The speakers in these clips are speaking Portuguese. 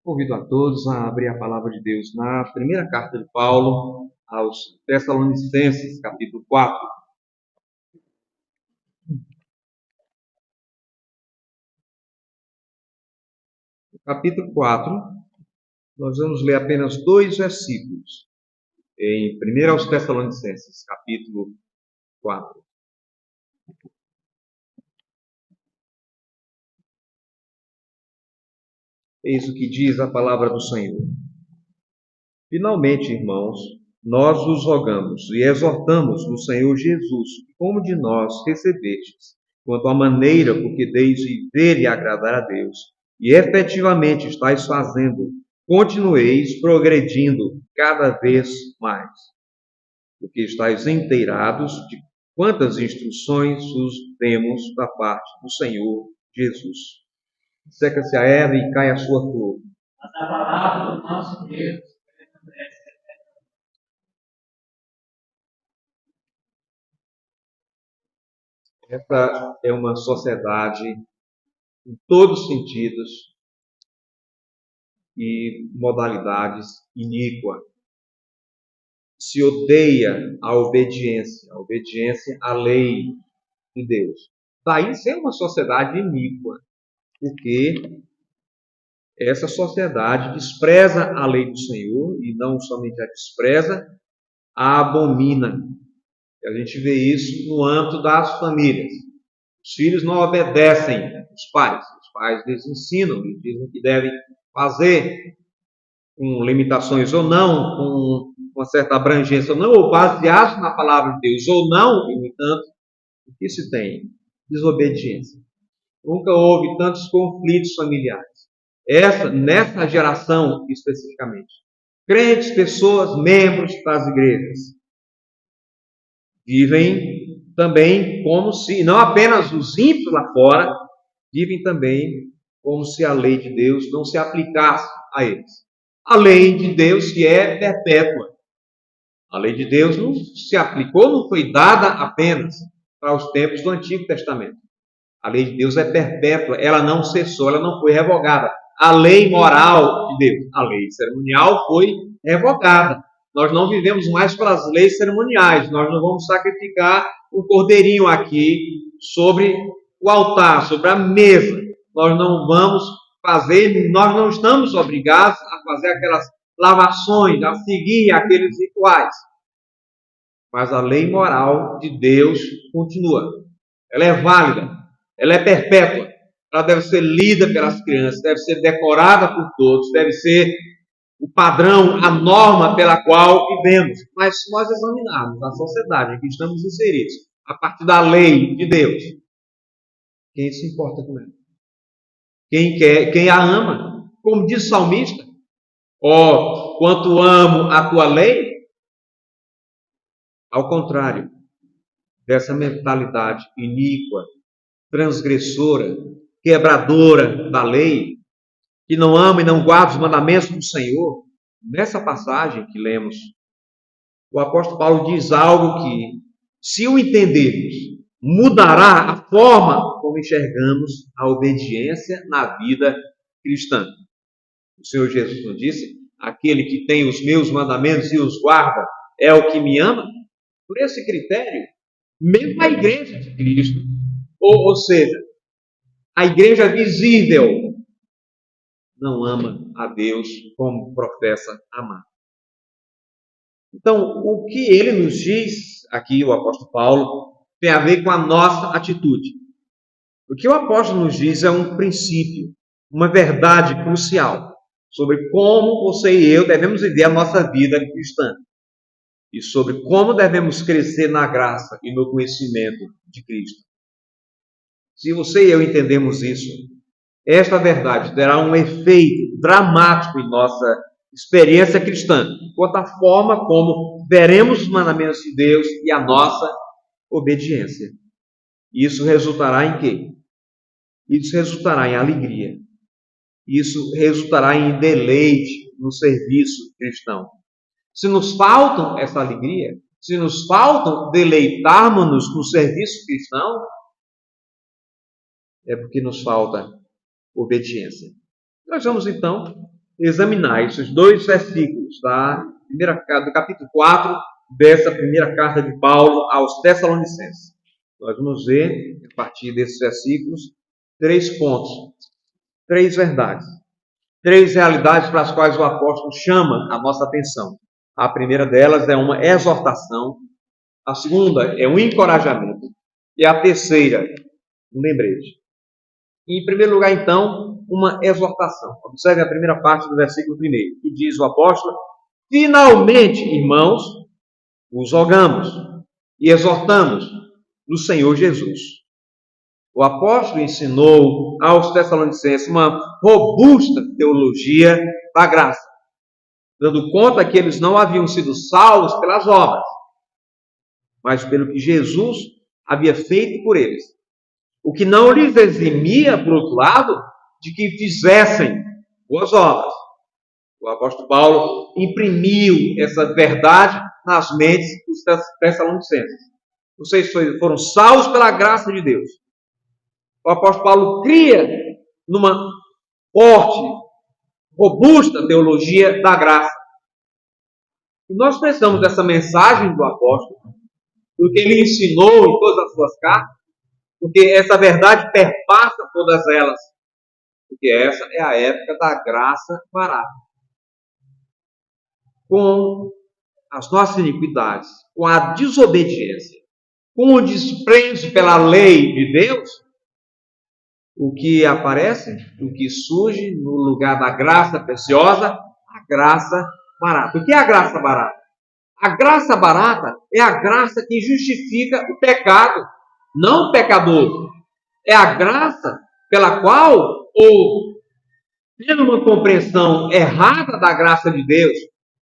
Convido a todos a abrir a palavra de Deus na primeira carta de Paulo aos Tessalonicenses, capítulo 4. No capítulo 4, nós vamos ler apenas 2 versículos. Em 1 aos Tessalonicenses, capítulo 4. Eis o que diz a palavra do Senhor. Finalmente, irmãos, nós vos rogamos e exortamos no Senhor Jesus, como de nós recebestes, quanto à maneira por que deis viver e agradar a Deus, e efetivamente estáis fazendo, continueis progredindo cada vez mais, porque estáis inteirados de quantas instruções os temos da parte do Senhor Jesus. Seca-se a erva e cai a sua flor. Mas a palavra do nosso Deus permanece. Essa é uma sociedade em todos os sentidos e modalidades iníqua. Se odeia a obediência à lei de Deus. Daí ser uma sociedade iníqua, porque essa sociedade despreza a lei do Senhor e não somente a despreza, a abomina. A gente vê isso no âmbito das famílias. Os filhos não obedecem os pais lhes ensinam, lhes dizem que devem fazer, com limitações ou não, com uma certa abrangência ou não, ou baseados na palavra de Deus ou não, e no entanto, o que se tem? Desobediência. Nunca houve tantos conflitos familiares. Nessa geração especificamente. Crentes, pessoas, membros das igrejas, vivem também como se, não apenas os ímpios lá fora, vivem também como se a lei de Deus não se aplicasse a eles. A lei de Deus que é perpétua. A lei de Deus não se aplicou, não foi dada apenas para os tempos do Antigo Testamento. A lei de Deus é perpétua, ela não cessou, ela não foi revogada. A lei moral de Deus, a lei cerimonial foi revogada. Nós não vivemos mais pelas leis cerimoniais, nós não vamos sacrificar um cordeirinho aqui sobre o altar, sobre a mesa. Nós não vamos fazer, nós não estamos obrigados a fazer aquelas lavações, a seguir aqueles rituais. Mas a lei moral de Deus continua. Ela é válida, ela é perpétua. Ela deve ser lida pelas crianças, deve ser decorada por todos, deve ser o padrão, a norma pela qual vivemos. Mas se nós examinarmos a sociedade em que estamos inseridos, a partir da lei de Deus, quem se importa com ela? Quem a ama? Como diz o salmista, quanto amo a tua lei. Ao contrário dessa mentalidade iníqua, transgressora, quebradora da lei, que não ama e não guarda os mandamentos do Senhor, nessa passagem que lemos, o apóstolo Paulo diz algo que, se o entendermos, mudará a forma como enxergamos a obediência na vida cristã. O Senhor Jesus nos disse: aquele que tem os meus mandamentos e os guarda é o que me ama. Por esse critério, mesmo a igreja de Cristo, ou seja, a igreja visível, não ama a Deus como professa amar. Então, o que ele nos diz aqui, o apóstolo Paulo, tem a ver com a nossa atitude. O que o apóstolo nos diz é um princípio, uma verdade crucial sobre como você e eu devemos viver a nossa vida cristã e sobre como devemos crescer na graça e no conhecimento de Cristo. Se você e eu entendemos isso, esta verdade terá um efeito dramático em nossa experiência cristã, quanto à forma como veremos os mandamentos de Deus e a nossa obediência. Isso resultará em quê? Isso resultará em alegria. Isso resultará em deleite no serviço cristão. Se nos faltam essa alegria, se nos faltam deleitarmos-nos no serviço cristão, é porque nos falta obediência. Nós vamos então examinar esses dois versículos do capítulo 4 dessa primeira carta de Paulo aos Tessalonicenses. Nós vamos ver, a partir desses versículos, 3 pontos, 3 verdades, 3 realidades para as quais o apóstolo chama a nossa atenção. A primeira delas é uma exortação, a segunda é um encorajamento e a terceira, um lembrete. Em primeiro lugar, então, uma exortação. Observe a primeira parte do versículo 1, que diz o apóstolo: finalmente, irmãos, vos rogamos e exortamos no Senhor Jesus. O apóstolo ensinou aos Tessalonicenses uma robusta teologia da graça, dando conta que eles não haviam sido salvos pelas obras, mas pelo que Jesus havia feito por eles. O que não lhes eximia, por outro lado, de que fizessem boas obras. O apóstolo Paulo imprimiu essa verdade nas mentes dos Tessalonicenses. Vocês foram salvos pela graça de Deus. O apóstolo Paulo cria numa forte, robusta teologia da graça. E nós precisamos dessa mensagem do apóstolo, do que ele ensinou em todas as suas cartas, porque essa verdade perpassa todas elas. Porque essa é a época da graça barata. Com as nossas iniquidades, com a desobediência, com o desprezo pela lei de Deus, o que aparece, o que surge no lugar da graça preciosa, a graça barata. O que é a graça barata? A graça barata é a graça que justifica o pecado, não o pecador. É a graça pela qual, ou tendo uma compreensão errada da graça de Deus,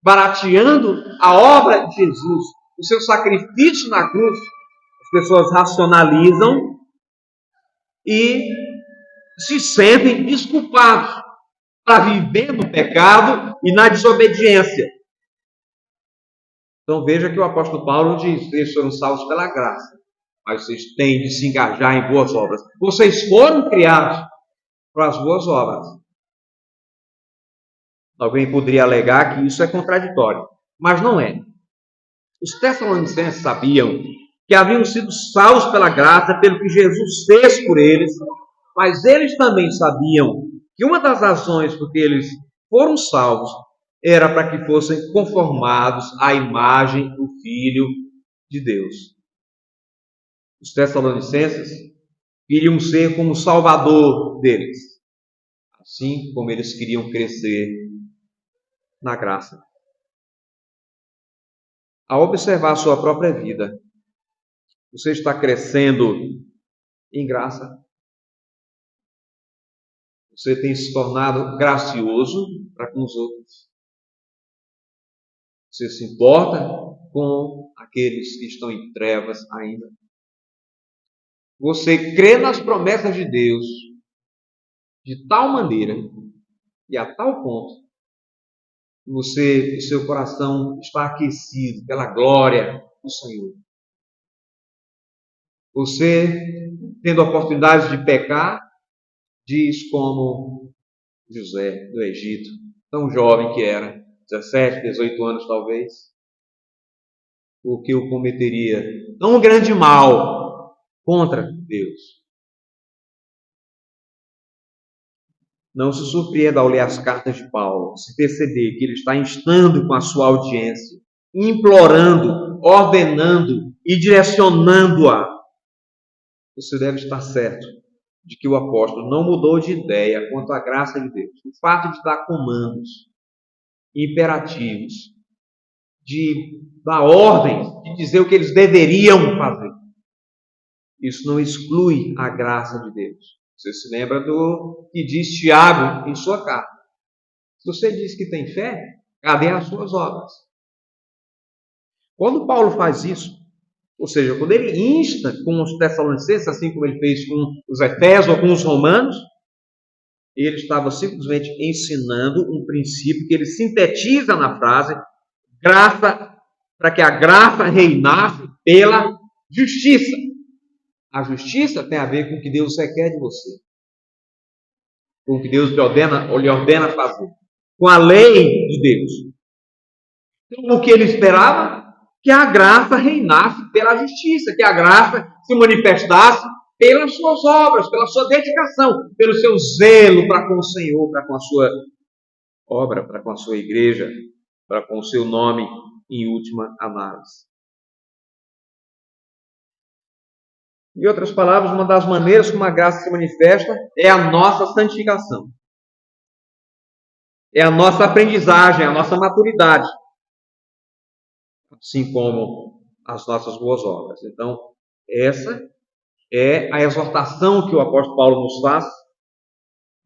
barateando a obra de Jesus, o seu sacrifício na cruz, as pessoas racionalizam e se sentem desculpados para viver no pecado e na desobediência. Então veja que o apóstolo Paulo diz: vocês foram salvos pela graça, mas vocês têm de se engajar em boas obras. Vocês foram criados para as boas obras. Alguém poderia alegar que isso é contraditório, mas não é. Os Tessalonicenses sabiam que haviam sido salvos pela graça, pelo que Jesus fez por eles, mas eles também sabiam que uma das razões por que eles foram salvos era para que fossem conformados à imagem do Filho de Deus. Os Tessalonicenses queriam ser como o Salvador deles, assim como eles queriam crescer na graça. Ao observar a sua própria vida, você está crescendo em graça? Você tem se tornado gracioso para com os outros? Você se importa com aqueles que estão em trevas ainda? Você crê nas promessas de Deus de tal maneira e a tal ponto que o seu coração está aquecido pela glória do Senhor. Você, tendo a oportunidade de pecar, diz como José do Egito, tão jovem que era, 17, 18 anos talvez, o que eu cometeria tão grande mal contra Deus. Não se surpreenda ao ler as cartas de Paulo, se perceber que ele está instando com a sua audiência, implorando, ordenando e direcionando-a. Você deve estar certo de que o apóstolo não mudou de ideia quanto à graça de Deus. O fato de dar comandos, imperativos, de dar ordens, de dizer o que eles deveriam fazer, isso não exclui a graça de Deus. Você se lembra do que diz Tiago em sua carta. Se você diz que tem fé, cadê as suas obras? Quando Paulo faz isso, ou seja, quando ele insta com os Tessalonicenses, assim como ele fez com os Efésios ou com os Romanos, ele estava simplesmente ensinando um princípio que ele sintetiza na frase: graça, para que a graça reinasse pela justiça. A justiça tem a ver com o que Deus requer de você, com o que Deus lhe ordena fazer, com a lei de Deus. Então, o que ele esperava? Que a graça reinasse pela justiça, que a graça se manifestasse pelas suas obras, pela sua dedicação, pelo seu zelo para com o Senhor, para com a sua obra, para com a sua igreja, para com o seu nome, em última análise. Em outras palavras, uma das maneiras como a graça se manifesta é a nossa santificação. É a nossa aprendizagem, a nossa maturidade. Assim como as nossas boas obras. Então, essa é a exortação que o apóstolo Paulo nos faz,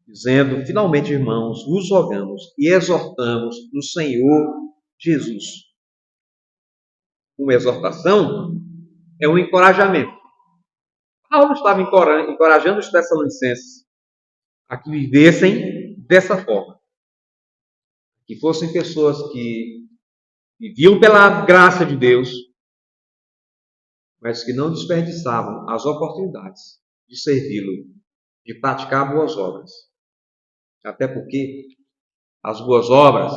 dizendo, finalmente, irmãos, vos rogamos e exortamos no Senhor Jesus. Uma exortação é um encorajamento. Paulo estava encorajando os Tessalonicenses a que vivessem dessa forma. Que fossem pessoas que viviam pela graça de Deus, mas que não desperdiçavam as oportunidades de servi-lo, de praticar boas obras. Até porque as boas obras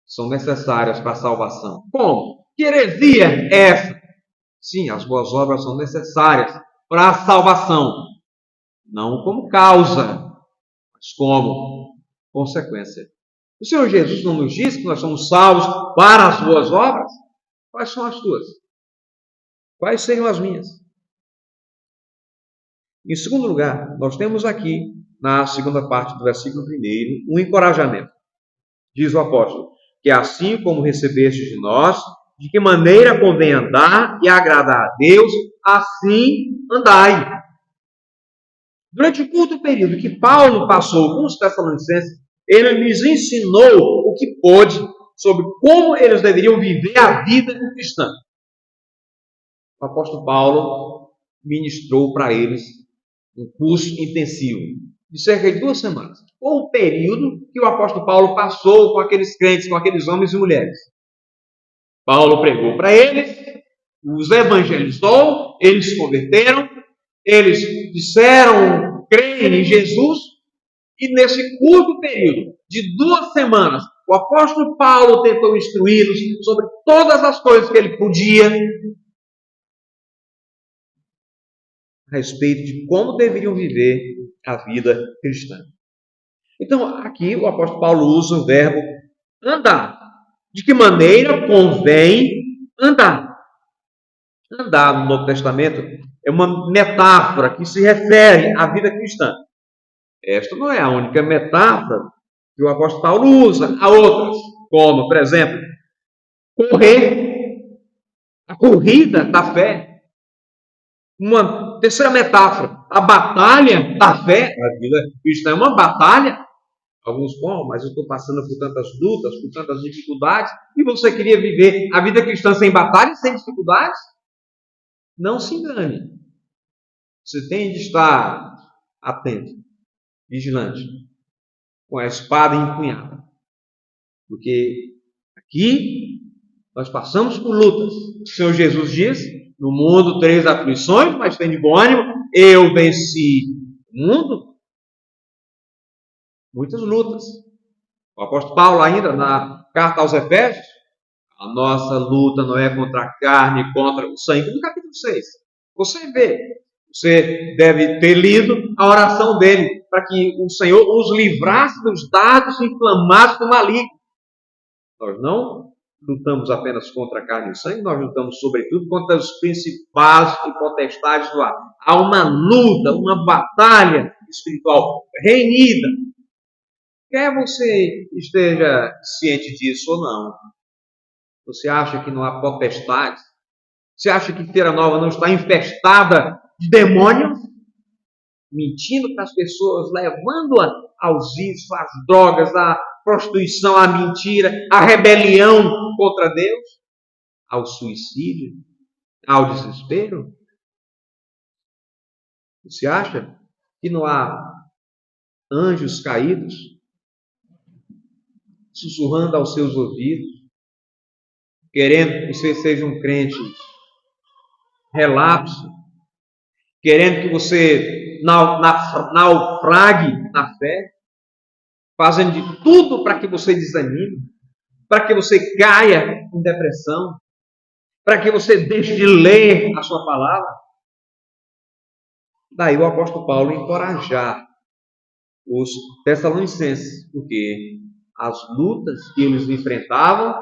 são necessárias para a salvação. Como? Que heresia é essa? Sim, as boas obras são necessárias para a salvação. Não como causa, mas como consequência. O Senhor Jesus não nos diz que nós somos salvos para as boas obras? Quais são as tuas? Quais seriam as minhas? Em segundo lugar, nós temos aqui, na segunda parte do versículo 1, um encorajamento. Diz o apóstolo, que assim como recebeste de nós, de que maneira convém andar e agradar a Deus, assim andai. Durante o curto período que Paulo passou com os Tessalonicenses, ele lhes ensinou o que pôde sobre como eles deveriam viver a vida cristã. O apóstolo Paulo ministrou para eles um curso intensivo de cerca de 2 semanas. Foi o período que o apóstolo Paulo passou com aqueles crentes, com aqueles homens e mulheres. Paulo pregou para eles, os evangelizou, eles se converteram, eles disseram crer em Jesus, e nesse curto período de 2 semanas, o apóstolo Paulo tentou instruí-los sobre todas as coisas que ele podia a respeito de como deveriam viver a vida cristã. Então, aqui o apóstolo Paulo usa o verbo andar. De que maneira convém andar? Andar no Novo Testamento é uma metáfora que se refere à vida cristã. Esta não é a única metáfora que o apóstolo Paulo usa. Há outras, como, por exemplo, correr, a corrida da fé. Uma terceira metáfora, a batalha da fé. A vida cristã é uma batalha. Alguns, mas eu estou passando por tantas lutas, por tantas dificuldades, e você queria viver a vida cristã sem batalhas, sem dificuldades? Não se engane. Você tem de estar atento, vigilante, com a espada empunhada. Porque aqui nós passamos por lutas. O Senhor Jesus diz, no mundo tereis aflições, mas tem de bom ânimo, eu venci o mundo. Muitas lutas. O apóstolo Paulo ainda, na carta aos Efésios, a nossa luta não é contra a carne, contra o sangue, no capítulo 6. Você deve ter lido a oração dele, para que o Senhor os livrasse dos dardos inflamados do maligno. Nós não lutamos apenas contra a carne e o sangue, nós lutamos sobretudo contra os principados e potestades do ar. Há uma luta, uma batalha espiritual renhida. Quer você esteja ciente disso ou não, você acha que não há potestades? Você acha que Feira Nova não está infestada de demônios? Mentindo para as pessoas, levando-a aos vícios, às drogas, à prostituição, à mentira, à rebelião contra Deus, ao suicídio, ao desespero? Você acha que não há anjos caídos sussurrando aos seus ouvidos, querendo que você seja um crente relapso, querendo que você naufrague na fé, fazendo de tudo para que você desanime, para que você caia em depressão, para que você deixe de ler a sua palavra. Daí o apóstolo Paulo encorajar os tessalonicenses, porque as lutas que eles enfrentavam,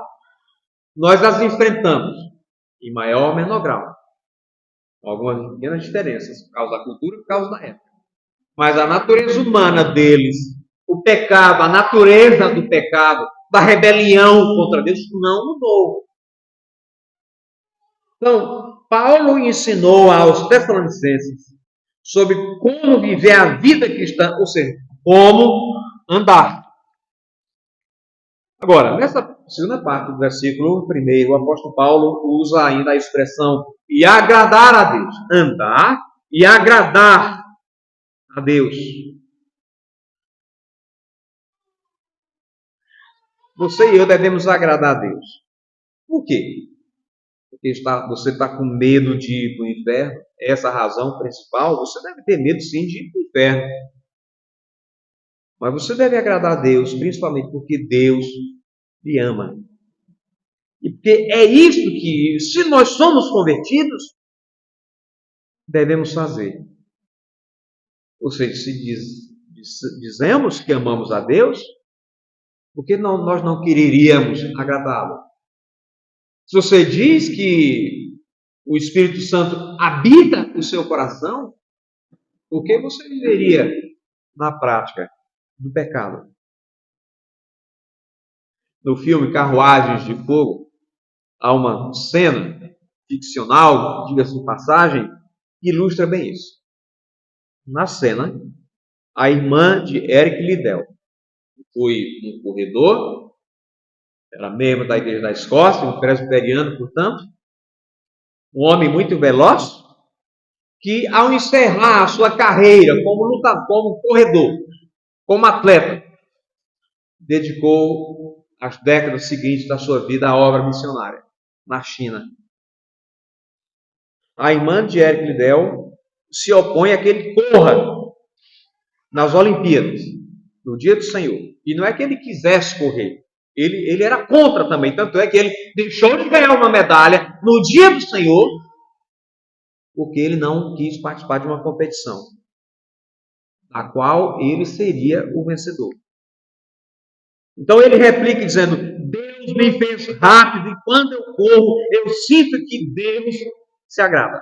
nós as enfrentamos em maior ou menor grau. Algumas pequenas diferenças, por causa da cultura e por causa da época. Mas a natureza humana deles, o pecado, a natureza do pecado, da rebelião contra Deus, não mudou. Então, Paulo ensinou aos tessalonicenses sobre como viver a vida cristã, ou seja, como andar. Agora, nessa segunda parte do versículo 1, o apóstolo Paulo usa ainda a expressão e agradar a Deus. Andar e agradar a Deus. Você e eu devemos agradar a Deus. Por quê? Porque você está com medo de ir para o inferno? Essa é a razão principal? Você deve ter medo sim de ir para o inferno. Mas você deve agradar a Deus, principalmente porque Deus lhe ama. E porque é isso que, se nós somos convertidos, devemos fazer. Ou seja, se dizemos que amamos a Deus, por que nós não quereríamos agradá-lo? Se você diz que o Espírito Santo habita o seu coração, por que você viveria na prática do pecado? No filme Carruagens de Fogo, há uma cena ficcional, diga-se de passagem, que ilustra bem isso. Na cena, a irmã de Eric Liddell foi um corredor, era membro da Igreja da Escócia, um presbiteriano, portanto, um homem muito veloz, que ao encerrar a sua carreira como lutador, como corredor, como atleta, dedicou as décadas seguintes da sua vida à obra missionária na China. A irmã de Eric Liddell se opõe a que ele corra nas Olimpíadas, no dia do Senhor. E não é que ele quisesse correr, ele era contra também, tanto é que ele deixou de ganhar uma medalha no dia do Senhor, porque ele não quis participar de uma competição, a qual ele seria o vencedor. Então ele replica dizendo, Deus me fez rápido e quando eu corro, eu sinto que Deus se agrada.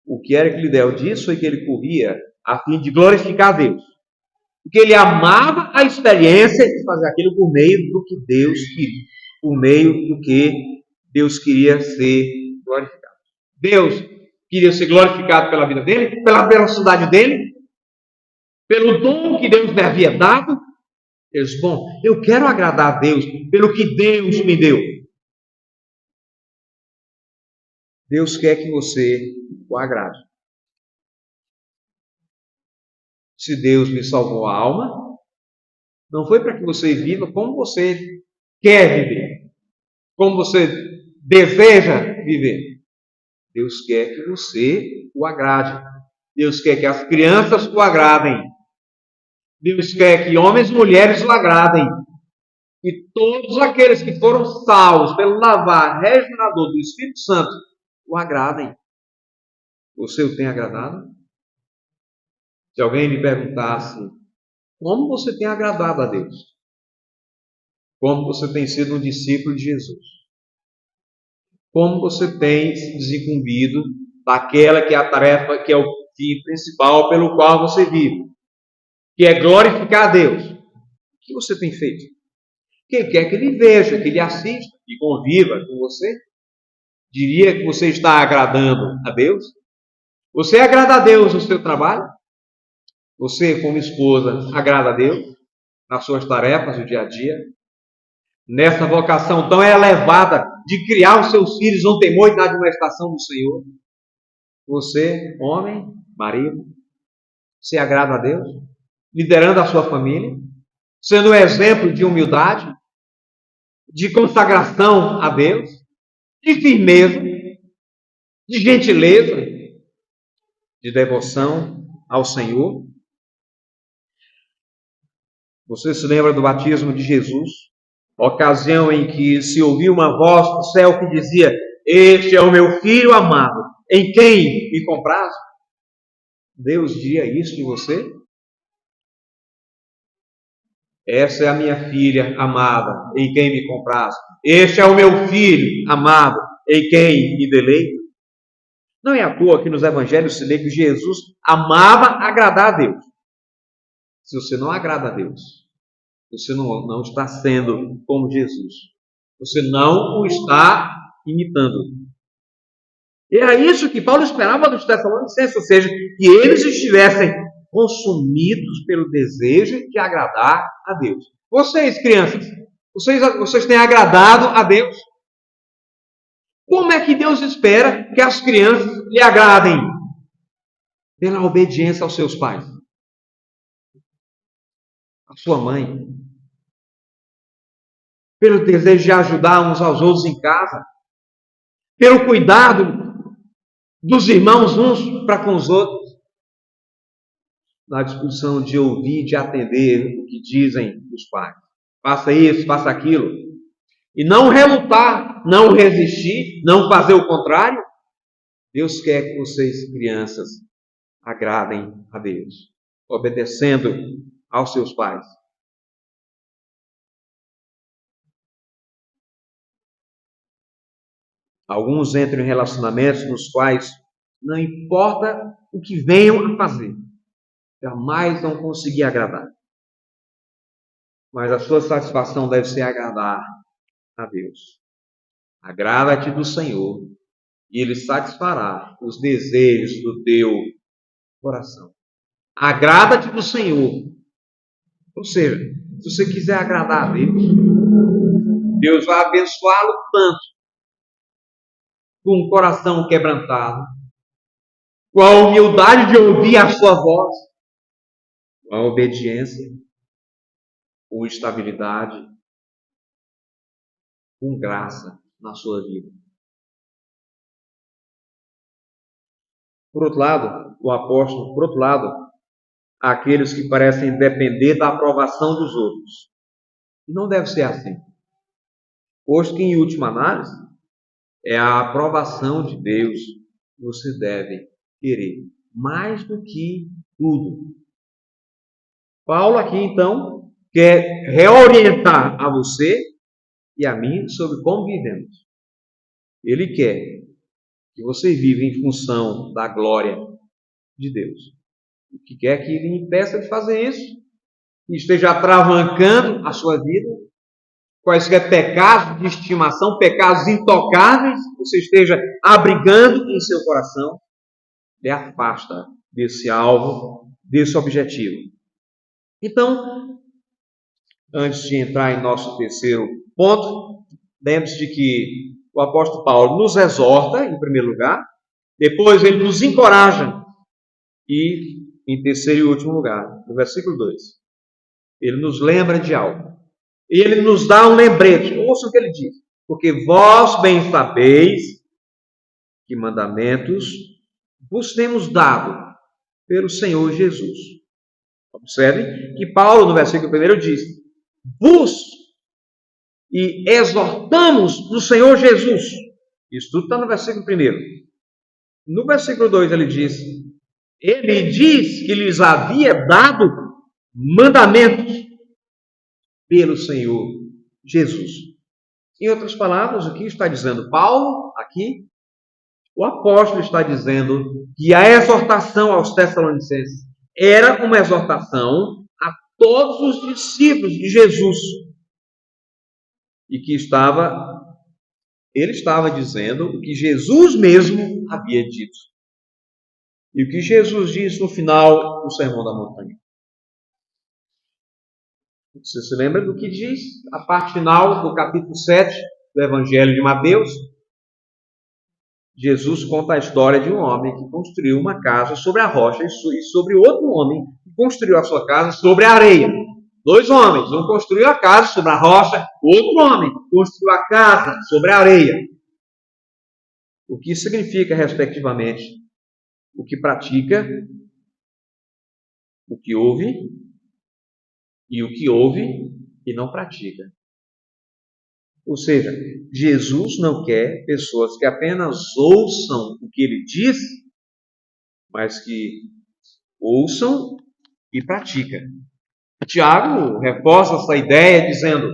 O que Eric Liddell disse foi que ele corria a fim de glorificar a Deus. Porque ele amava a experiência de fazer aquilo por meio do que Deus queria. Por meio do que Deus queria ser glorificado. Deus queria ser glorificado pela vida dele, pela velocidade dele, pelo dom que Deus lhe havia dado. Ele disse, bom, eu quero agradar a Deus pelo que Deus me deu. Deus quer que você o agrade. Se Deus lhe salvou a alma, não foi para que você viva como você quer viver, como você deseja viver. Deus quer que você o agrade. Deus quer que as crianças o agradem. Deus quer que homens e mulheres o agradem. E todos aqueles que foram salvos pelo lavar regenerador do Espírito Santo o agradem. Você o tem agradado? Se alguém lhe perguntasse, como você tem agradado a Deus? Como você tem sido um discípulo de Jesus? Como você tem se desincumbido daquela que é a tarefa, que é o fim principal pelo qual você vive, que é glorificar a Deus? O que você tem feito? Quem quer que ele veja, que ele assista, que conviva com você, diria que você está agradando a Deus? Você agrada a Deus no seu trabalho? Você, como esposa, agrada a Deus nas suas tarefas do dia a dia? Nessa vocação tão elevada de criar os seus filhos no temor e na admoestação do Senhor? Você, homem, marido, se agrada a Deus? Liderando a sua família? Sendo um exemplo de humildade? De consagração a Deus? De firmeza? De gentileza? De devoção ao Senhor? Você se lembra do batismo de Jesus? Ocasião em que se ouviu uma voz do céu que dizia: Este é o meu filho amado, em quem me comprazo? Deus dizia isso de você? Essa é a minha filha amada, em quem me comprazo. Este é o meu filho amado, em quem me deleito. Não é à toa que nos evangelhos se lê que Jesus amava agradar a Deus. Se você não agrada a Deus, você não está sendo como Jesus. Você não o está imitando. E era isso que Paulo esperava dos Tessalonicenses, ou seja, que eles estivessem consumidos pelo desejo de agradar a Deus. Vocês, crianças, vocês têm agradado a Deus? Como é que Deus espera que as crianças lhe agradem? Pela obediência aos seus pais. A sua mãe. Pelo desejo de ajudar uns aos outros em casa. Pelo cuidado dos irmãos uns para com os outros. Na disposição de ouvir, de atender o que dizem os pais. Faça isso, faça aquilo. E não relutar, não resistir, não fazer o contrário. Deus quer que vocês, crianças, agradem a Deus, obedecendo aos seus pais. Alguns entram em relacionamentos nos quais não importa o que venham a fazer, jamais vão conseguir agradar. Mas a sua satisfação deve ser agradar a Deus. Agrada-te do Senhor e Ele satisfará os desejos do teu coração. Agrada-te do Senhor. Ou seja, se você quiser agradar a Deus, Deus vai abençoá-lo tanto, com o coração quebrantado, com a humildade de ouvir a sua voz, com a obediência, com estabilidade, com graça na sua vida. Por outro lado, há aqueles que parecem depender da aprovação dos outros. E não deve ser assim. Posto que, em última análise, é a aprovação de Deus que você deve querer, mais do que tudo. Paulo aqui, então, quer reorientar a você e a mim sobre como vivemos. Ele quer que você viva em função da glória de Deus. O que quer que ele impeça de fazer isso, que esteja atravancando a sua vida, quaisquer pecados de estimação, pecados intocáveis, você esteja abrigando em seu coração, lhe afasta desse alvo, desse objetivo. Então, antes de entrar em nosso terceiro ponto, lembre-se de que o apóstolo Paulo nos exorta, em primeiro lugar, depois ele nos encoraja, e, em terceiro e último lugar, no versículo 2, ele nos lembra de algo. E ele nos dá um lembrete. Ouça o que ele diz. Porque vós bem sabeis que mandamentos vos temos dado pelo Senhor Jesus. Observe que Paulo, no versículo 1, diz: vos e exortamos no Senhor Jesus. Isso tudo está no versículo 1. No versículo 2 ele diz que lhes havia dado mandamentos pelo Senhor Jesus. Em outras palavras, o que está dizendo Paulo aqui? O apóstolo está dizendo que a exortação aos Tessalonicenses era uma exortação a todos os discípulos de Jesus. E que ele estava dizendo o que Jesus mesmo havia dito. E o que Jesus diz no final do Sermão da Montanha. Você se lembra do que diz a parte final do capítulo 7 do Evangelho de Mateus? Jesus conta a história de um homem que construiu uma casa sobre a rocha e sobre outro homem que construiu a sua casa sobre a areia. Dois homens, um construiu a casa sobre a rocha, o outro homem construiu a casa sobre a areia. O que significa, respectivamente, o que pratica, o que ouve e o que ouve e não pratica. Ou seja, Jesus não quer pessoas que apenas ouçam o que ele diz, mas que ouçam e praticam. Tiago reforça essa ideia dizendo: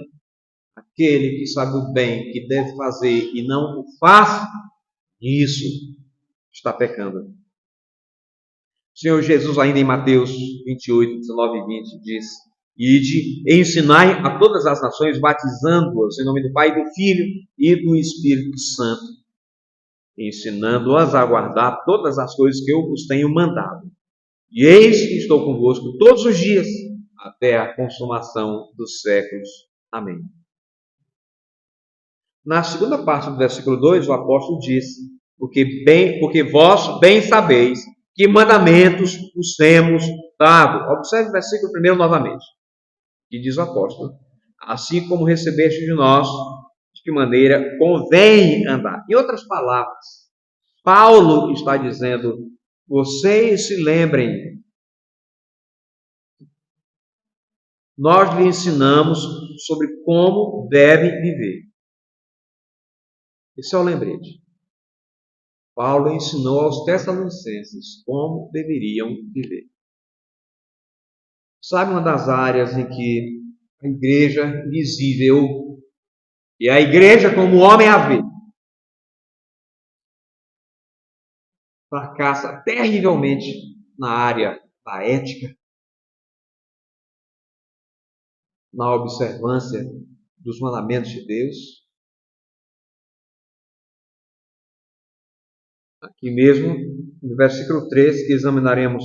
aquele que sabe o bem que deve fazer e não o faz, isso está pecando. O Senhor Jesus, ainda em Mateus 28, 19 e 20, diz: ide e ensinai a todas as nações, batizando-as em nome do Pai, do Filho e do Espírito Santo, ensinando-as a guardar todas as coisas que eu vos tenho mandado. E eis que estou convosco todos os dias, até a consumação dos séculos. Amém. Na segunda parte do versículo 2, o apóstolo diz: porque vós bem sabeis que mandamentos os temos dado. Observe o versículo 1 novamente, que diz o apóstolo: assim como recebeste de nós, de que maneira convém andar. Em outras palavras, Paulo está dizendo: vocês se lembrem, nós lhe ensinamos sobre como devem viver. Esse é o lembrete. Paulo ensinou aos Tessalonicenses como deveriam viver. Sabe uma das áreas em que a igreja visível e a igreja como homem a vê fracassa terrivelmente na área da ética, na observância dos mandamentos de Deus? Aqui mesmo, no versículo 3, que examinaremos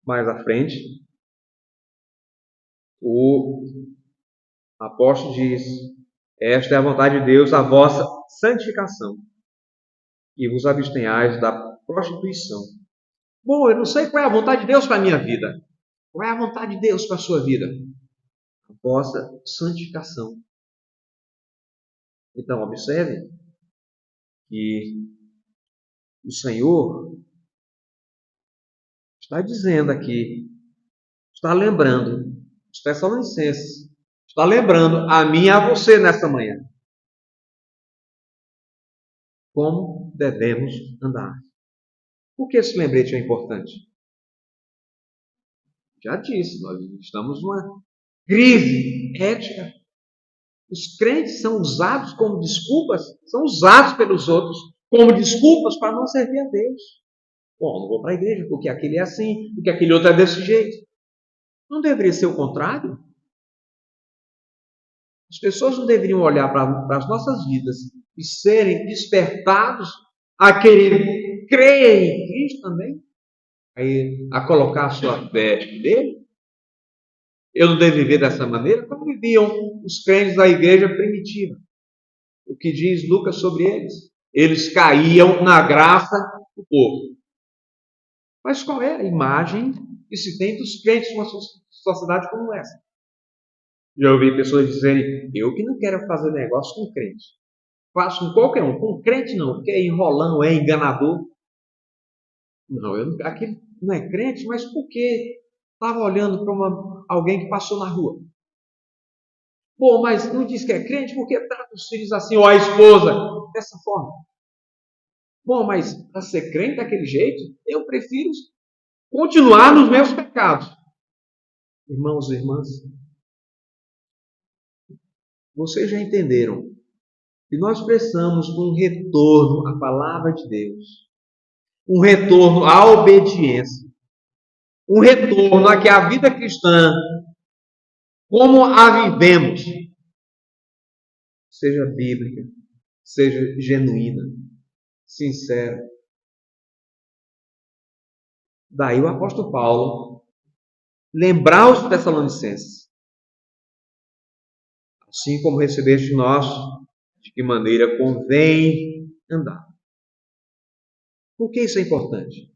mais à frente, o apóstolo diz: esta é a vontade de Deus, a vossa santificação, e vos abstenhais da prostituição. Bom, eu não sei qual é a vontade de Deus para a minha vida. Qual é a vontade de Deus para a sua vida? A vossa santificação. Então, observe que o Senhor está dizendo aqui, está lembrando os Tessalonicenses, está lembrando a mim e a você nessa manhã como devemos andar. Por que esse lembrete é importante? Já disse, nós estamos numa crise ética. Os crentes são usados como desculpas, são usados pelos outros como desculpas para não servir a Deus. Bom, não vou para a igreja porque aquele é assim, porque aquele outro é desse jeito. Não deveria ser o contrário? As pessoas não deveriam olhar para as nossas vidas e serem despertados a querer crer em Cristo também, a colocar a sua fé nele? Eu não devo viver dessa maneira? Como viviam os crentes da igreja primitiva? O que diz Lucas sobre eles? Eles caíam na graça do povo. Mas qual é a imagem que se tem dos crentes numa sociedade como essa? Já ouvi pessoas dizerem: eu que não quero fazer negócio com crente. Faço com qualquer um. Com crente não, porque é enrolão, é enganador. Não, aquele não é crente, mas por quê? Estava olhando para alguém que passou na rua. Bom, mas não diz que é crente porque trata os filhos assim, ou a esposa, dessa forma. Bom, mas para ser crente daquele jeito, eu prefiro continuar nos meus pecados. Irmãos e irmãs, vocês já entenderam que nós precisamos de um retorno à palavra de Deus, um retorno à obediência, um retorno a que a vida cristã, como a vivemos, seja bíblica, seja genuína, sincera. Daí o apóstolo Paulo lembrar os Tessalonicenses: assim como recebeste de nós, de que maneira convém andar. Por que isso é importante?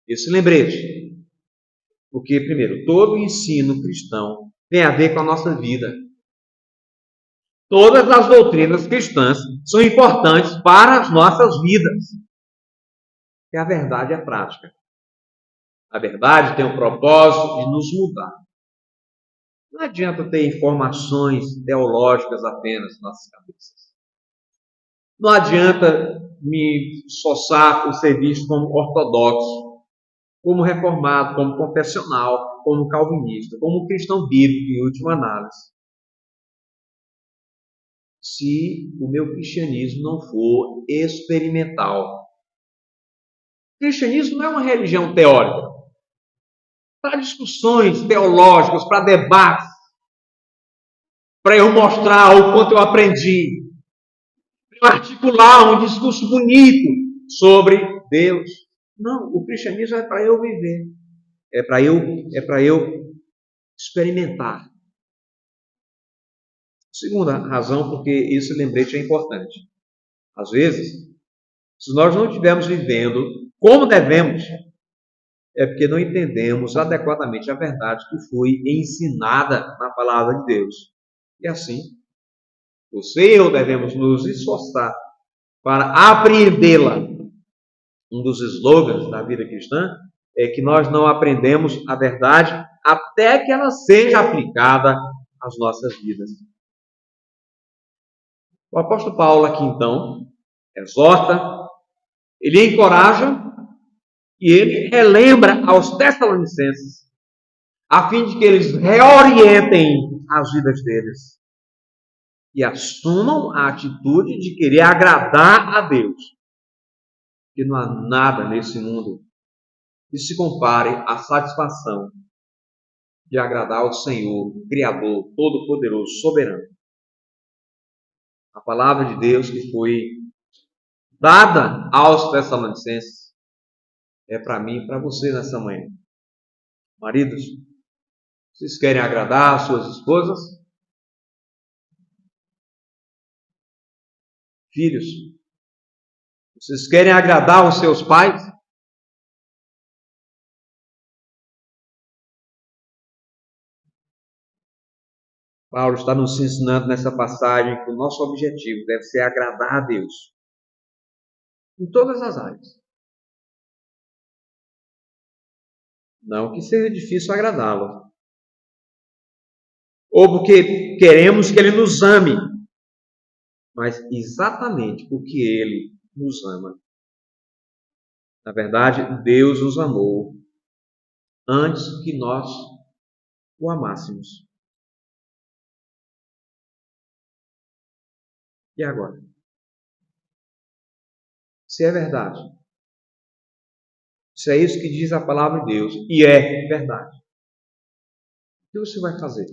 Esse lembrete. Porque, primeiro, todo ensino cristão tem a ver com a nossa vida. Todas as doutrinas cristãs são importantes para as nossas vidas. E a verdade é prática. A verdade tem o propósito de nos mudar. Não adianta ter informações teológicas apenas nas nossas cabeças. Não adianta me esforçar por ser visto como ortodoxo, como reformado, como confessional, como calvinista, como cristão bíblico, em última análise, se o meu cristianismo não for experimental. O cristianismo não é uma religião teórica. Para discussões teológicas, para debates, para eu mostrar o quanto eu aprendi, para eu articular um discurso bonito sobre Deus. Não, o cristianismo é para eu viver, é para eu experimentar. Segunda razão, porque esse lembrete é importante. Às vezes, se nós não estivermos vivendo como devemos, é porque não entendemos adequadamente a verdade que foi ensinada na palavra de Deus. E assim, você e eu devemos nos esforçar para apreendê-la. Um dos slogans da vida cristã é que nós não aprendemos a verdade até que ela seja aplicada às nossas vidas. O apóstolo Paulo aqui, então, exorta, ele encoraja e ele relembra aos Tessalonicenses, a fim de que eles reorientem as vidas deles e assumam a atitude de querer agradar a Deus. Que não há nada nesse mundo que se compare à satisfação de agradar ao Senhor, Criador, Todo-Poderoso, Soberano. A palavra de Deus que foi dada aos Tessalonicenses é para mim e para você nessa manhã. Maridos, vocês querem agradar as suas esposas? Filhos, vocês querem agradar os seus pais? Paulo está nos ensinando nessa passagem que o nosso objetivo deve ser agradar a Deus em todas as áreas. Não que seja difícil agradá-lo, ou porque queremos que Ele nos ame, mas exatamente porque Ele nos ama. Na verdade, Deus nos amou antes que nós o amássemos. E agora? Se é verdade, se é isso que diz a palavra de Deus, e é verdade, o que você vai fazer?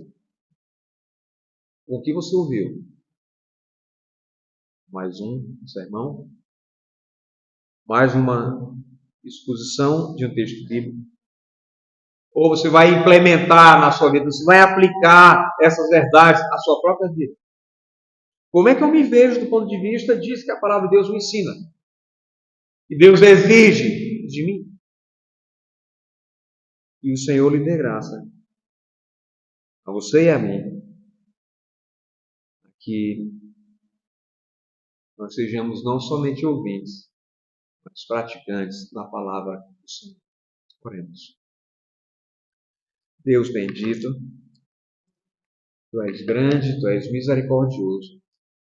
Com o que você ouviu? Mais um sermão? Mais uma exposição de um texto bíblico? Ou você vai implementar na sua vida, você vai aplicar essas verdades à sua própria vida? Como é que eu me vejo do ponto de vista disso que a palavra de Deus me ensina? E Deus exige de mim? E o Senhor lhe dê graça, a você e a mim, que nós sejamos não somente ouvintes, mas praticantes da palavra do Senhor. Oremos. Deus bendito, Tu és grande, Tu és misericordioso,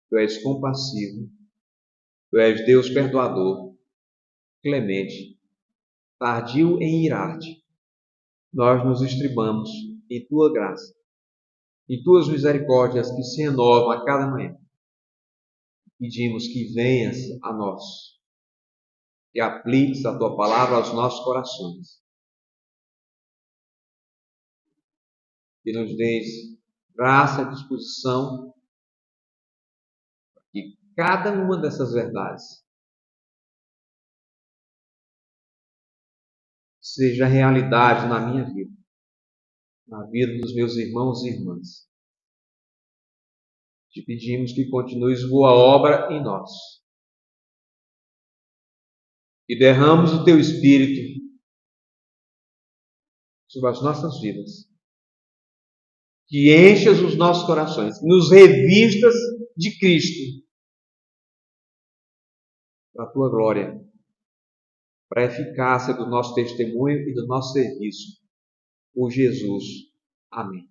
Tu és compassivo, Tu és Deus perdoador, clemente, tardio em irar-te. Nós nos estribamos em Tua graça, em Tuas misericórdias que se renovam a cada manhã. Pedimos que venhas a nós, que apliques a Tua palavra aos nossos corações, que nos dês graça e disposição para que cada uma dessas verdades seja realidade na minha vida, na vida dos meus irmãos e irmãs. Te pedimos que continues boa obra em nós, que derrames o Teu Espírito sobre as nossas vidas, que enchas os nossos corações, que nos revistas de Cristo, para a Tua glória, para a eficácia do nosso testemunho e do nosso serviço, por Jesus. Amém.